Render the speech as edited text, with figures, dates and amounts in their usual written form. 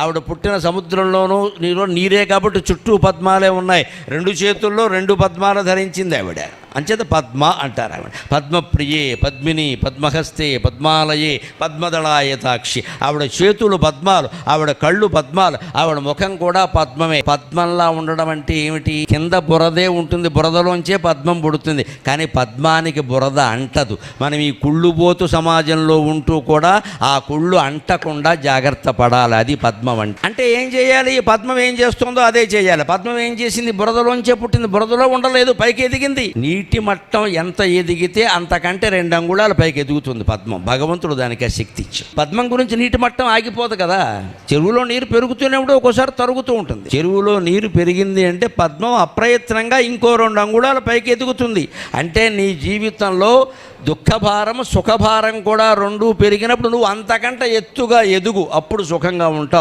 ఆవిడ పుట్టిన సముద్రంలోనూ నీరే కాబట్టి చుట్టూ పద్మాలే ఉన్నాయి. 2 చేతుల్లో 2 పద్మాలు ధరించింది ఆవిడ, అంచేత పద్మ అంటారు ఆవిడ. పద్మప్రియే పద్మిని పద్మహస్తే పద్మాలయే పద్మదళాయతాక్షి. ఆవిడ చేతులు పద్మాలు, ఆవిడ కళ్ళు పద్మాలు, ఆవిడ ముఖం కూడా పద్మమే. పద్మంలా ఉండడం అంటే ఏమిటి? కింద బురదే ఉంటుంది, బురదలోంచే పద్మం పుడుతుంది, కానీ పద్మానికి బురద అంటదు. మనం ఈ కుళ్ళుబోతు సమాజంలో ఉంటూ కూడా ఆ కుళ్ళు అంటకుండా జాగ్రత్త పడాలి. అది పద్మం అంటే ఏం చేయాలి? పద్మం ఏం చేస్తుందో అదే చేయాలి. పద్మం ఏం చేసింది? బురదలోంచే పుట్టింది, బురదలో ఉండలేదు, పైకి ఎదిగింది. నీటి మట్టం ఎంత ఎదిగితే అంతకంటే 2 అంగుళాలు పైకి ఎదుగుతుంది పద్మం. భగవంతుడు దానికి ఆ శక్తి ఇచ్చాడు. పద్మం గురించి నీటి మట్టం ఆగిపోదు కదా. చెరువులో నీరు పెరుగుతూనే ఉంటే ఒక్కోసారి తరుగుతూ ఉంటుంది. చెరువులో నీరు పెరిగింది అంటే పద్మం అప్రయత్నంగా ఇంకో 2 అంగుళాలు పైకి ఎదుగుతుంది. అంటే నీ జీవితంలో దుఃఖభారం సుఖభారం కూడా 2 పెరిగినప్పుడు నువ్వు అంతకంటే ఎత్తుగా ఎదుగు, అప్పుడు సుఖంగా ఉంటావు.